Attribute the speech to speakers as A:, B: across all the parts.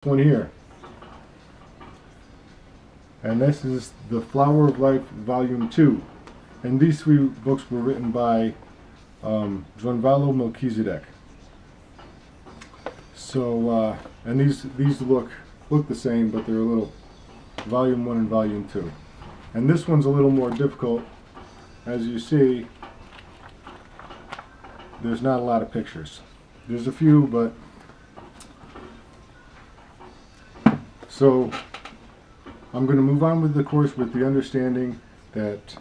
A: One here, and this is The Flower of Life Volume 2, and these three books were written by Johnvalo Melchizedek. So and these look the same, but they're a little Volume 1 and Volume 2, and this one's a little more difficult. As you see, there's not a lot of pictures. There's a few, but so I'm going to move on with the course with the understanding that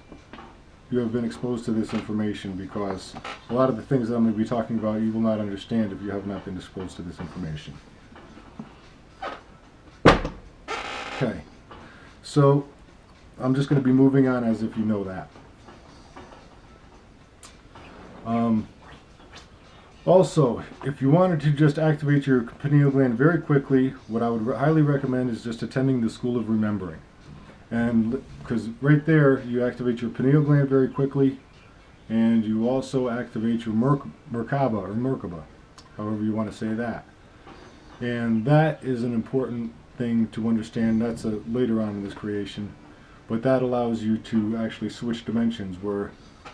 A: you have been exposed to this information, because a lot of the things that I'm going to be talking about you will not understand if you have not been exposed to this information. Okay, so I'm just going to be moving on as if you know that. Also, if you wanted to just activate your pineal gland very quickly, what I would highly recommend is just attending the School of Remembering. And because right there, you activate your pineal gland very quickly, and you also activate your Merkaba, however you want to say that. And that is an important thing to understand. That's later on in this creation. But that allows you to actually switch dimensions, where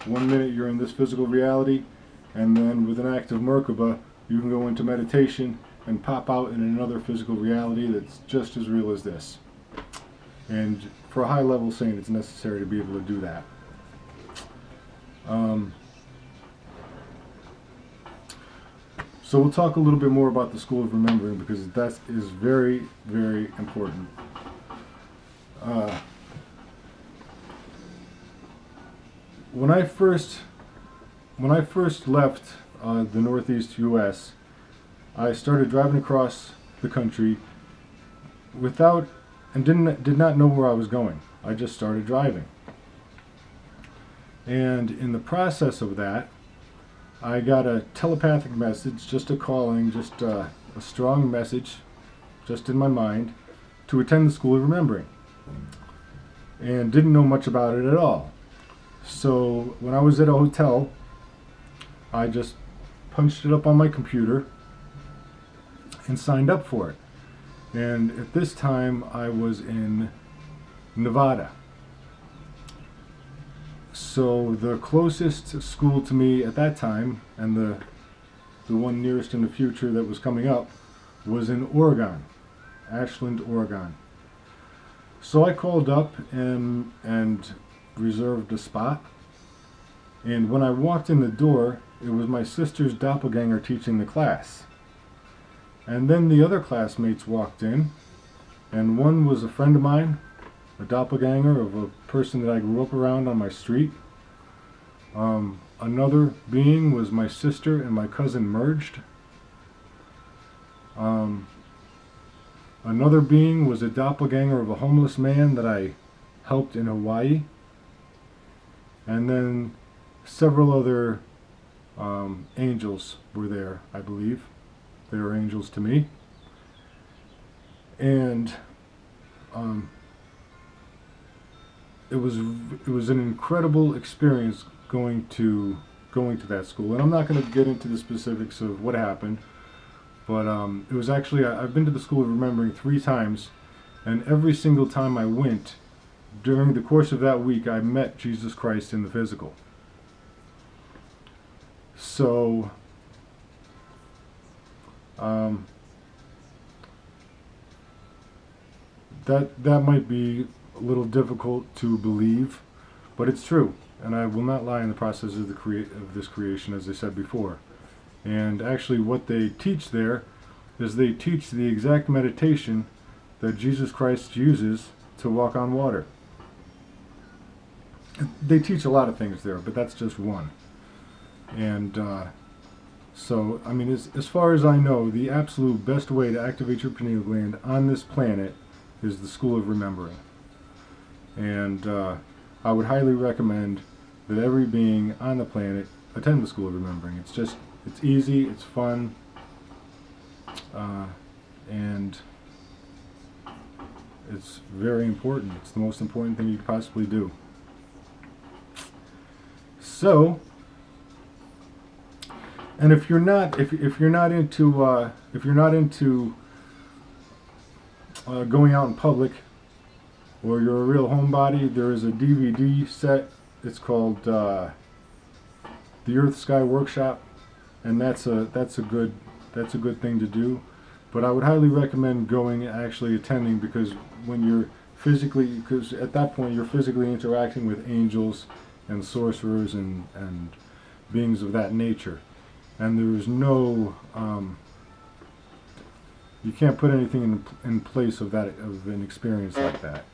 A: 1 minute you're in this physical reality, and then with an active Merkaba, you can go into meditation and pop out in another physical reality that's just as real as this. And for a high level saint, it's necessary to be able to do that. So we'll talk a little bit more about the School of Remembering, because that is very, very important. When I first left the Northeast U.S., I started driving across the country and did not know where I was going. I just started driving. And in the process of that, I got a telepathic message, just a calling, just a strong message, just in my mind, to attend the School of Remembering. And didn't know much about it at all. So when I was at a hotel, I just punched it up on my computer and signed up for it. And at this time, I was in Nevada. So the closest school to me at that time, and the one nearest in the future that was coming up, was in Oregon, Ashland, Oregon. So I called up and reserved a spot. And when I walked in the door, it was my sister's doppelganger teaching the class. And then the other classmates walked in, and one was a friend of mine, a doppelganger of a person that I grew up around on my street. Another being was my sister and my cousin merged. Another being was a doppelganger of a homeless man that I helped in Hawaii. And then several other angels were there, I believe. They were angels to me. And it was an incredible experience going to that school. And I'm not going to get into the specifics of what happened, but it was actually, I've been to the School of Remembering 3 times, and every single time I went, during the course of that week, I met Jesus Christ in the physical. So that might be a little difficult to believe, but it's true, and I will not lie in the process of this creation, as I said before. And actually, what they teach there is they teach the exact meditation that Jesus Christ uses to walk on water. They teach a lot of things there, but that's just one. And so, I mean, as far as I know, the absolute best way to activate your pineal gland on this planet is the School of Remembering. And I would highly recommend that every being on the planet attend the School of Remembering. It's easy, it's fun, and it's very important. It's the most important thing you could possibly do. So, and if you're not into going out in public, or you're a real homebody, there is a DVD set. It's called The Earth Sky Workshop, and that's a good thing to do. But I would highly recommend going, actually attending, because when you're because at that point you're physically interacting with angels and sorcerers and beings of that nature, and there is no you can't put anything in place of an experience like that.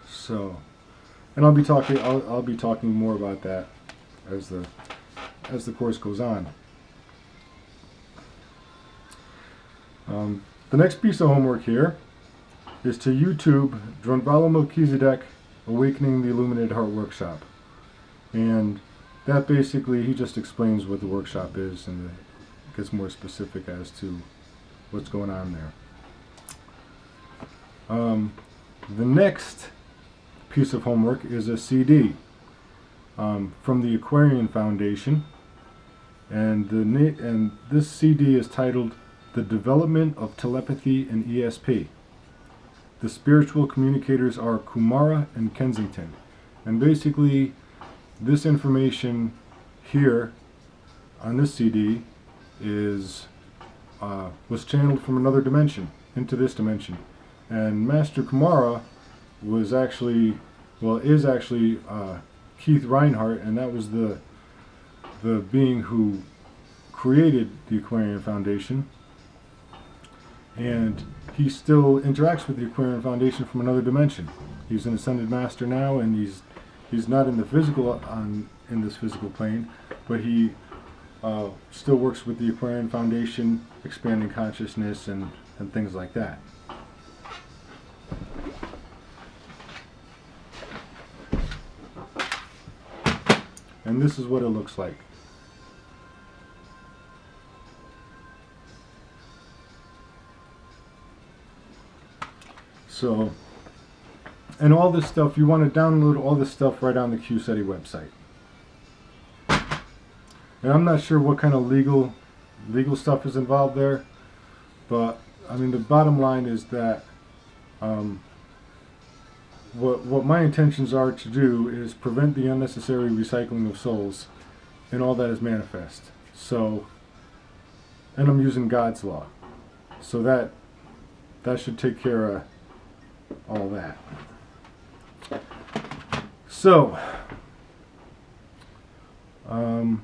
A: So, and I'll be talking more about that as the course goes on. The next piece of homework here is to YouTube Drunvalo Melchizedek Awakening the Illuminated Heart Workshop, and that basically, he just explains what the workshop is and gets more specific as to what's going on there. The next piece of homework is a CD from the Aquarian Foundation, and this CD is titled "The Development of Telepathy in ESP." The spiritual communicators are Kumara and Kensington, and basically this information here on this CD was channeled from another dimension into this dimension, and Master Kumara is actually Keith Reinhardt, and that was the being who created the Aquarian Foundation, and he still interacts with the Aquarian Foundation from another dimension. He's an ascended master now, and he's not in the physical in this physical plane, but he still works with the Aquarian Foundation, expanding consciousness and things like that. And this is what it looks like. So, and all this stuff, you want to download all this stuff right on the QSETI website. And I'm not sure what kind of legal stuff is involved there, but I mean, the bottom line is that what my intentions are to do is prevent the unnecessary recycling of souls and all that is manifest. So, and I'm using God's law, so that should take care of all that. So, and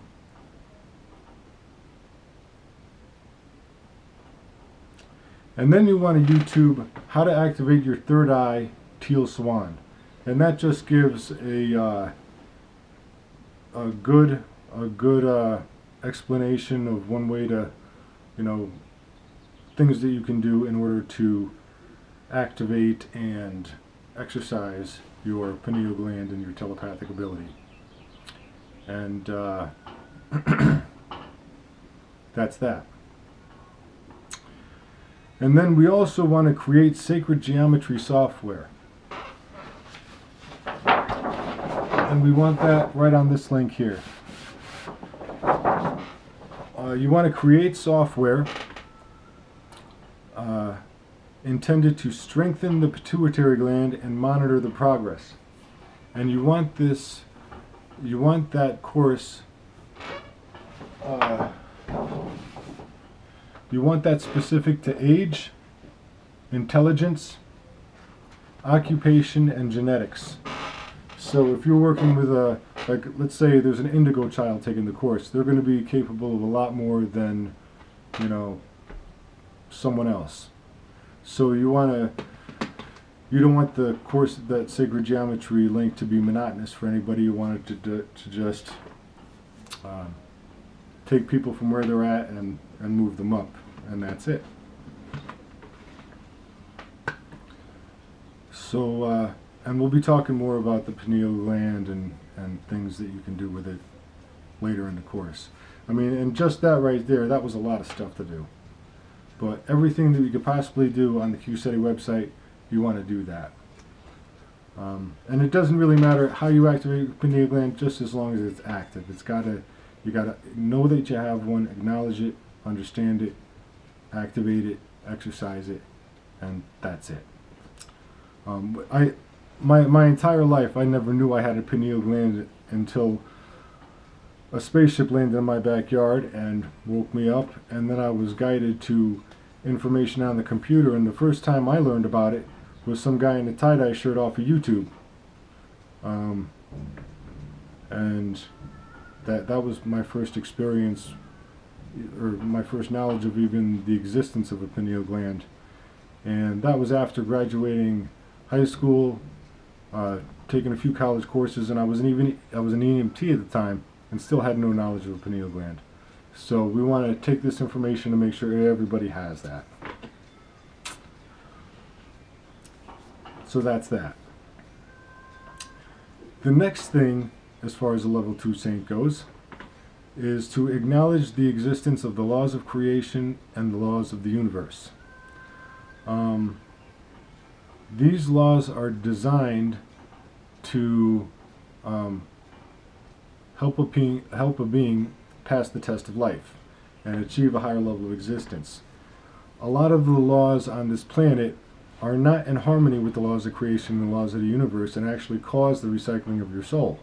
A: then you want to YouTube how to activate your third eye teal swan, and that just gives a good explanation of one way to, things that you can do in order to activate and exercise your pineal gland and your telepathic ability. And that's that. And then we also want to create sacred geometry software. And we want that right on this link here. You want to create software intended to strengthen the pituitary gland and monitor the progress. And you want that course, you want that specific to age, intelligence, occupation, and genetics. So if you're working with let's say there's an indigo child taking the course, they're going to be capable of a lot more than, someone else. So you don't want the course, that sacred geometry link, to be monotonous for anybody. You want it to just take people from where they're at and move them up, and that's it. So, and we'll be talking more about the pineal gland and things that you can do with it later in the course. I mean, and just that right there, that was a lot of stuff to do. But everything that you could possibly do on the QSETI website, you want to do that. And it doesn't really matter how you activate the pineal gland, just as long as it's active. It's got to You got to know that you have one, acknowledge it, understand it, activate it, exercise it, and that's it. My entire life, I never knew I had a pineal gland until a spaceship landed in my backyard and woke me up, and then I was guided to information on the computer, and the first time I learned about it was some guy in a tie-dye shirt off of YouTube. And that was my first experience, or my first knowledge of even the existence of a pineal gland. And that was after graduating high school, taking a few college courses, and I was an EMT at the time and still had no knowledge of a pineal gland. So we want to take this information to make sure everybody has that. So that's that. The next thing, as far as a level 2 saint goes, is to acknowledge the existence of the laws of creation and the laws of the universe. These laws are designed to help a being pass the test of life and achieve a higher level of existence. A lot of the laws on this planet are not in harmony with the laws of creation and the laws of the universe, and actually cause the recycling of your soul.